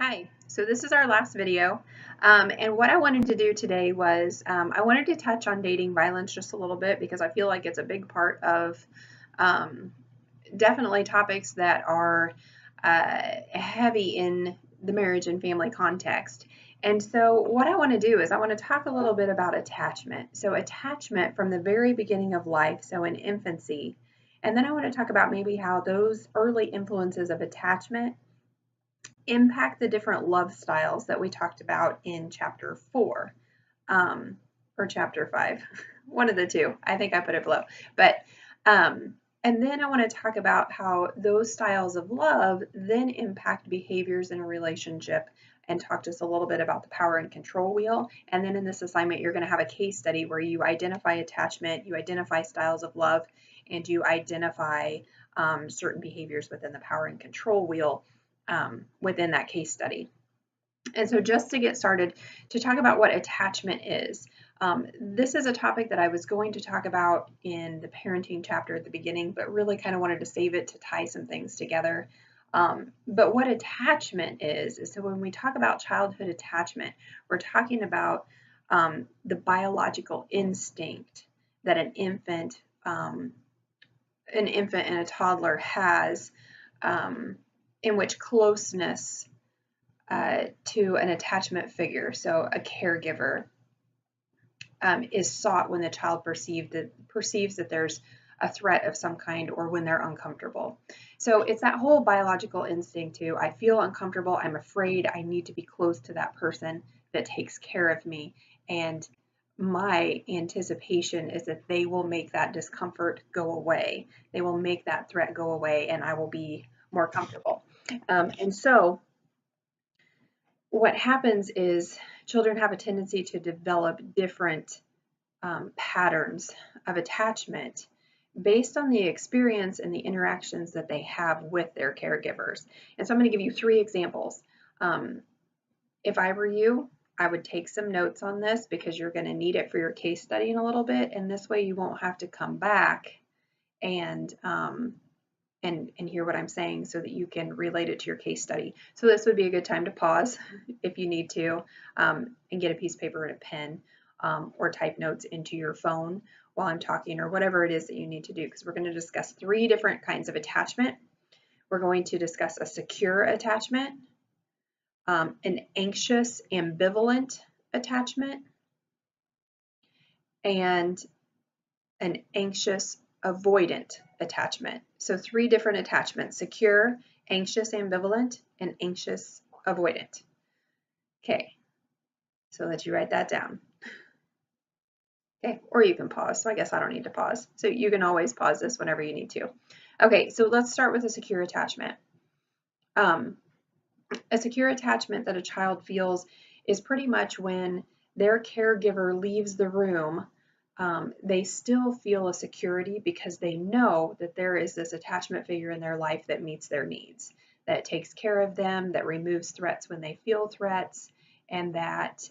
Hi, so this is our last video, and what I wanted to do today was I wanted to touch on dating violence just a little bit because I feel like it's a big part of um, definitely topics that are heavy in the marriage and family context. And so what I want to do is I want to talk a little bit about attachment. So attachment from the very beginning of life, so in infancy, and then I want to talk about maybe how those early influences of attachment impact the different love styles that we talked about in chapter 4 or chapter 5, one of the two. I think I put it below. But and then I want to talk about how those styles of love then impact behaviors in a relationship and talk just a little bit about the power and control wheel. And then in this assignment, you're going to have a case study where you identify attachment, you identify styles of love, and you identify certain behaviors within the power and control wheel within that case study. And so just to get started, to talk about what attachment is, this is a topic that I was going to talk about in the parenting chapter at the beginning, but really kind of wanted to save it to tie some things together. But what attachment is so when we talk about childhood attachment, we're talking about the biological instinct that an infant and a toddler has, in which closeness to an attachment figure, so a caregiver, is sought when the child perceives that there's a threat of some kind or when they're uncomfortable. So it's that whole biological instinct to, I feel uncomfortable, I'm afraid, I need to be close to that person that takes care of me. And my anticipation is that they will make that discomfort go away. They will make that threat go away and I will be more comfortable. And so what happens is children have a tendency to develop different patterns of attachment based on the experience and the interactions that they have with their caregivers. And so I'm going to give you 3 examples. If I were you, I would take some notes on this because you're going to need it for your case study in a little bit, and this way you won't have to come back and hear what I'm saying so that you can relate it to your case study. So this would be a good time to pause if you need to, and get a piece of paper and a pen, or type notes into your phone while I'm talking, or whatever it is that you need to do, because we're going to discuss 3 different kinds of attachment. We're going to discuss a secure attachment, an anxious ambivalent attachment, and an anxious avoidant attachment. So 3 different attachments: secure, anxious ambivalent, and anxious avoidant. Okay, so let you write that down. Okay, or you can pause. So I guess I don't need to pause. So you can always pause this whenever you need to. Okay, so let's start with a secure attachment. A secure attachment that a child feels is pretty much when their caregiver leaves the room, they still feel a security because they know that there is this attachment figure in their life that meets their needs, that takes care of them, that removes threats when they feel threats, and that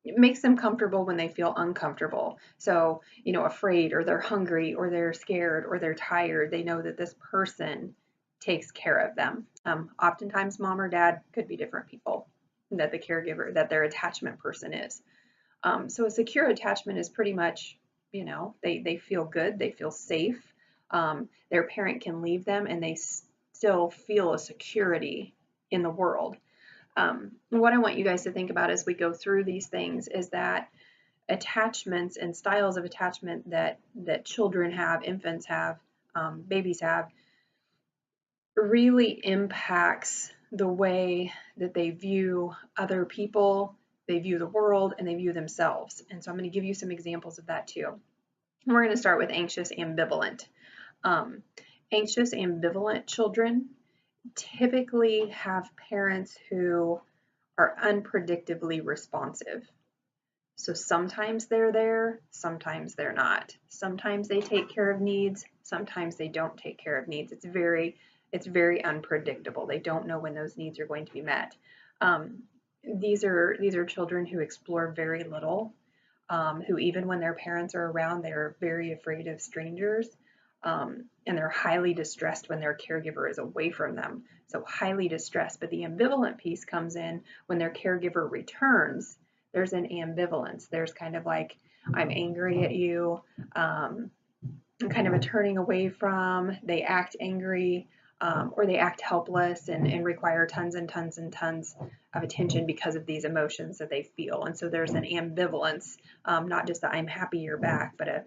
it makes them comfortable when they feel uncomfortable. So, afraid, or they're hungry, or they're scared, or they're tired, they know that this person takes care of them. Oftentimes, mom or dad could be different people that the caregiver, that their attachment person is. So a secure attachment is pretty much, they feel good, they feel safe. Their parent can leave them and they still feel a security in the world. What I want you guys to think about as we go through these things is that attachments and styles of attachment that children have, infants have, babies have, really impacts the way that they view other people, they view the world, and they view themselves. And so I'm going to give you some examples of that too. And we're going to start with anxious ambivalent. Anxious ambivalent children typically have parents who are unpredictably responsive. So sometimes they're there, sometimes they're not. Sometimes they take care of needs, sometimes they don't take care of needs. It's very unpredictable. They don't know when those needs are going to be met. These are children who explore very little, who even when their parents are around, they're very afraid of strangers. and they're highly distressed when their caregiver is away from them. So highly distressed. But the ambivalent piece comes in when their caregiver returns. There's an ambivalence. There's kind of like, I'm angry at you, kind of a turning away from, they act angry, or they act helpless and require tons and tons and tons of attention because of these emotions that they feel. And so there's an ambivalence, not just that I'm happy you're back, but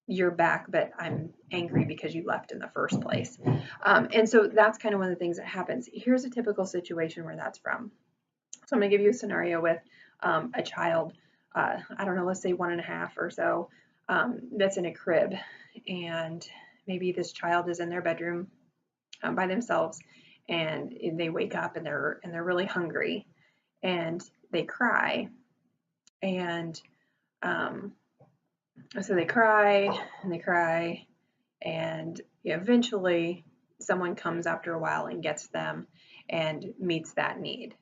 you're back, but I'm angry because you left in the first place. And so that's kind of one of the things that happens. Here's a typical situation where that's from. So I'm going to give you a scenario with a child, I don't know, let's say 1.5 or so, that's in a crib, and maybe this child is in their bedroom by themselves, and they wake up and they're really hungry, and they cry, and so they cry and they cry, and eventually someone comes after a while and gets them and meets that need.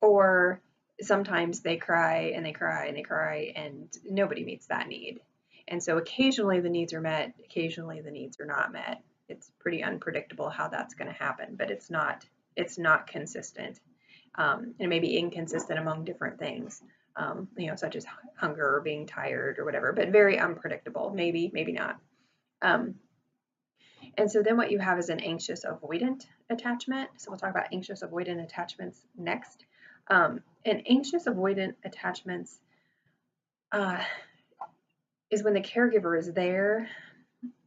Or sometimes they cry and they cry and they cry and nobody meets that need. And so occasionally the needs are met, occasionally the needs are not met. It's pretty unpredictable how that's going to happen, but it's not consistent. It may be inconsistent among different things, such as hunger or being tired or whatever, but very unpredictable. Maybe, maybe not. And so then what you have is an anxious avoidant attachment. So we'll talk about anxious avoidant attachments next. And anxious avoidant attachments is when the caregiver is there,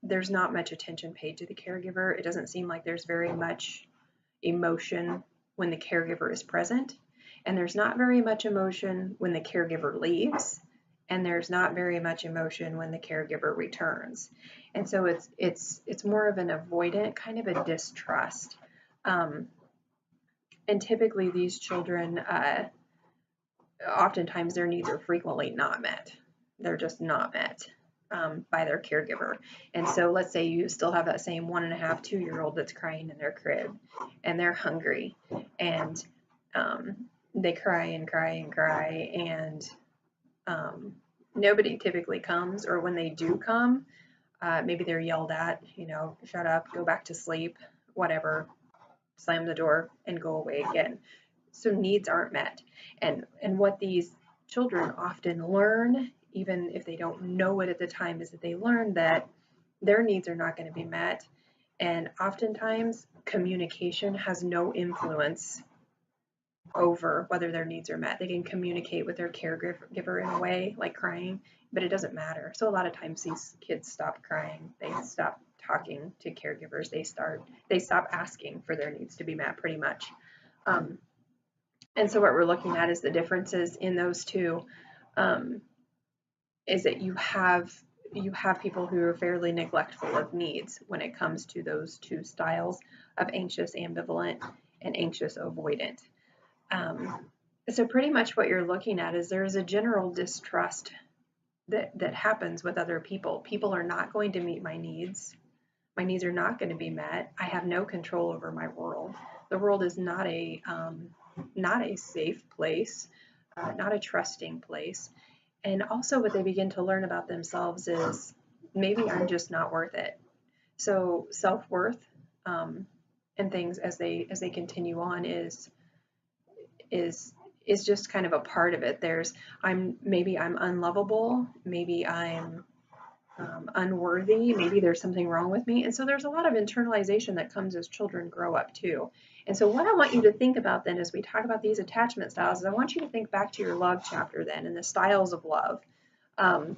there's not much attention paid to the caregiver. It doesn't seem like there's very much emotion when the caregiver is present. And there's not very much emotion when the caregiver leaves. And there's not very much emotion when the caregiver returns. And so it's more of an avoidant, kind of a distrust. And typically these children, oftentimes their needs are frequently not met. They're just not met by their caregiver. And so let's say you still have that same 1.5, 2-year-old that's crying in their crib, and they're hungry, and they cry and cry and cry, and nobody typically comes, or when they do come, maybe they're yelled at, shut up, go back to sleep, whatever, slam the door and go away again. So needs aren't met. And what these children often learn, even if they don't know it at the time, is that they learn that their needs are not going to be met. And oftentimes communication has no influence over whether their needs are met. They can communicate with their caregiver in a way, like crying, but it doesn't matter. So a lot of times these kids stop crying, they stop talking to caregivers, they stop asking for their needs to be met, pretty much. And so what we're looking at is the differences in those two, is that you have people who are fairly neglectful of needs when it comes to those two styles of anxious ambivalent and anxious avoidant. So pretty much what you're looking at is there's a general distrust that happens with other people. People are not going to meet my needs. My needs are not going to be met. I have no control over my world. The world is not a safe place, not a trusting place. And also what they begin to learn about themselves is maybe I'm just not worth it. So self-worth and things as they continue on is just kind of a part of it. Maybe I'm unlovable, maybe I'm unworthy, maybe there's something wrong with me. And so there's a lot of internalization that comes as children grow up too. And so what I want you to think about then as we talk about these attachment styles is I want you to think back to your love chapter then and the styles of love. And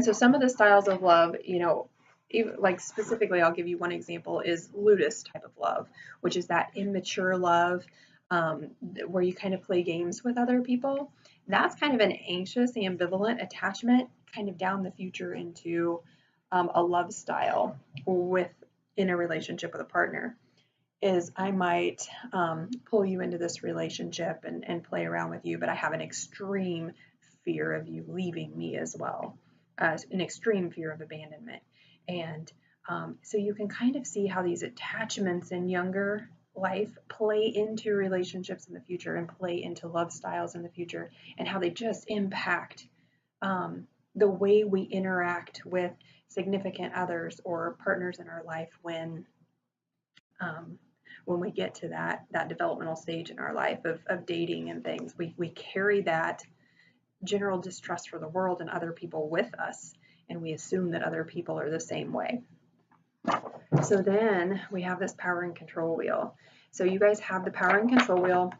so some of the styles of love, even, like specifically, I'll give you one example, is ludus type of love, which is that immature love, where you kind of play games with other people. That's kind of an anxious, ambivalent attachment, kind of down the future into a love style in a relationship with a partner. Is I might pull you into this relationship and play around with you, but I have an extreme fear of you leaving me as well, an extreme fear of abandonment. And so you can kind of see how these attachments in younger life play into relationships in the future and play into love styles in the future, and how they just impact the way we interact with significant others or partners in our life um, when we get to that developmental stage in our life of dating and things. We carry that general distrust for the world and other people with us, and we assume that other people are the same way. So then we have this power and control wheel. So you guys have the power and control wheel.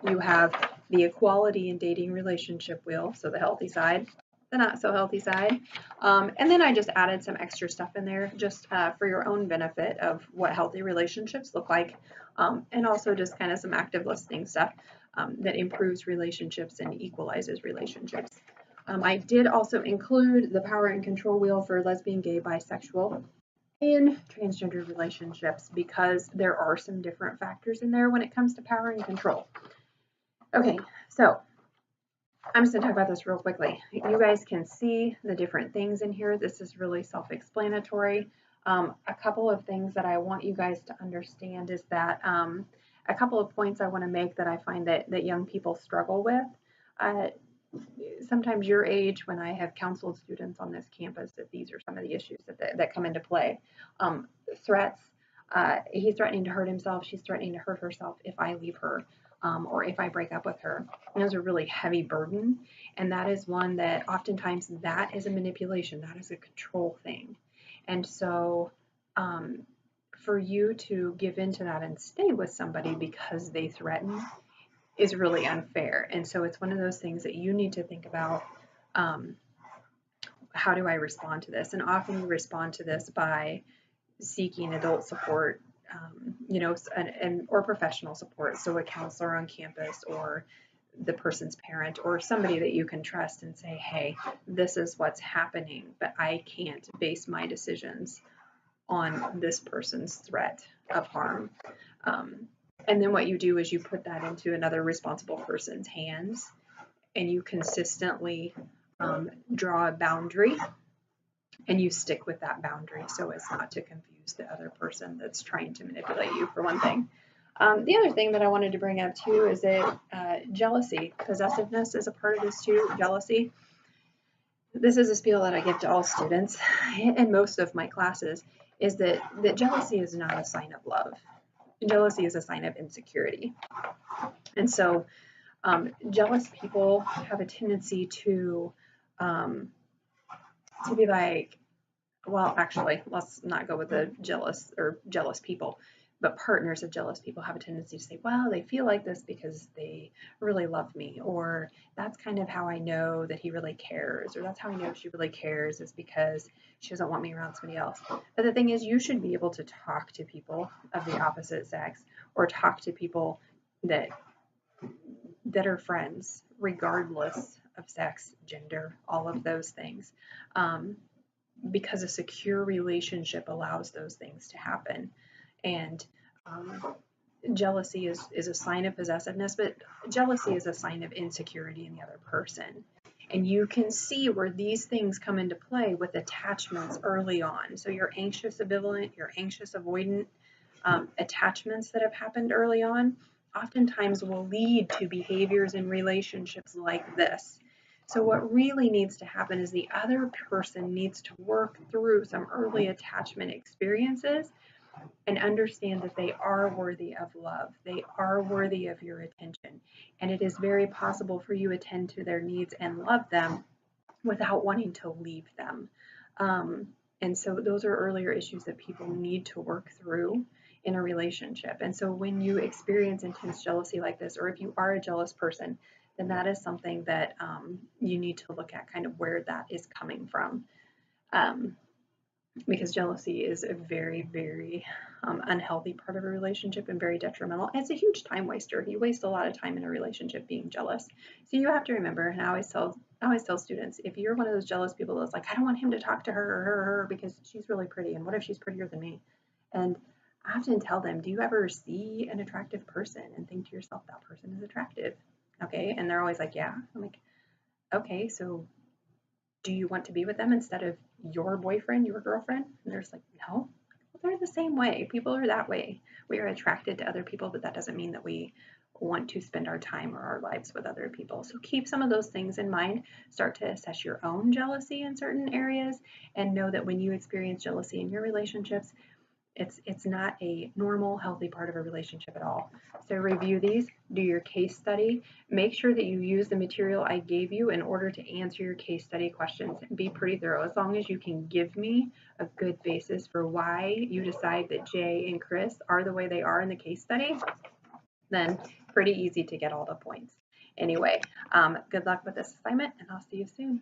You have the equality and dating relationship wheel, so the healthy side, the not so healthy side. And then I just added some extra stuff in there just for your own benefit of what healthy relationships look like, and also just kind of some active listening stuff that improves relationships and equalizes relationships. I did also include the power and control wheel for lesbian, gay, bisexual, and transgender relationships because there are some different factors in there when it comes to power and control. Okay, so I'm just going to talk about this real quickly. You guys can see the different things in here. This is really self-explanatory. A couple of things that I want you guys to understand is that a couple of points I want to make that I find that young people struggle with. Sometimes your age, when I have counseled students on this campus, that these are some of the issues that come into play. Threats. He's threatening to hurt himself. She's threatening to hurt herself if I leave her. Or if I break up with her. And those are really heavy burden. And that is one that oftentimes that is a manipulation. That is a control thing. And so for you to give into that and stay with somebody because they threaten is really unfair. And so it's one of those things that you need to think about, how do I respond to this? And often you respond to this by seeking adult support, or professional support. So a counselor on campus or the person's parent or somebody that you can trust and say, hey, this is what's happening, but I can't base my decisions on this person's threat of harm. And then what you do is you put that into another responsible person's hands and you consistently draw a boundary and you stick with that boundary so as not to confuse the other person that's trying to manipulate you, for one thing. The other thing that I wanted to bring up too is that jealousy, possessiveness is a part of this too, jealousy. This is a spiel that I give to all students in most of my classes, is that jealousy is not a sign of love. Jealousy is a sign of insecurity. And so jealous people have a tendency to be like, well, actually, let's not go with the jealous people, but partners of jealous people have a tendency to say, well, they feel like this because they really love me, or that's kind of how I know that he really cares, or that's how I know she really cares is because she doesn't want me around somebody else. But the thing is, you should be able to talk to people of the opposite sex or talk to people that are friends, regardless of sex, gender, all of those things. Because a secure relationship allows those things to happen. And jealousy is a sign of possessiveness, but jealousy is a sign of insecurity in the other person. And you can see where these things come into play with attachments early on. So your anxious ambivalent, your anxious avoidant attachments that have happened early on oftentimes will lead to behaviors in relationships like this. So what really needs to happen is the other person needs to work through some early attachment experiences and understand that they are worthy of love. They are worthy of your attention. And it is very possible for you to attend to their needs and love them without wanting to leave them. And so those are earlier issues that people need to work through in a relationship. And so when you experience intense jealousy like this, or if you are a jealous person, then that is something that you need to look at kind of where that is coming from. Because jealousy is a very, very unhealthy part of a relationship and very detrimental. And it's a huge time waster. You waste a lot of time in a relationship being jealous. So you have to remember, and I always tell students, if you're one of those jealous people that's like, I don't want him to talk to her or her because she's really pretty, and what if she's prettier than me? And I often tell them, do you ever see an attractive person and think to yourself, that person is attractive? Okay, and they're always like, yeah. I'm like, okay, so do you want to be with them instead of your boyfriend, your girlfriend? And they're just like, no. Well, they're the same way. People are that way. We are attracted to other people, but that doesn't mean that we want to spend our time or our lives with other people. So keep some of those things in mind. Start to assess your own jealousy in certain areas and know that when you experience jealousy in your relationships, it's not a normal, healthy part of a relationship at all. So review these, do your case study, make sure that you use the material I gave you in order to answer your case study questions. Be pretty thorough. As long as you can give me a good basis for why you decide that Jay and Chris are the way they are in the case study, then pretty easy to get all the points. Anyway, good luck with this assignment, and I'll see you soon.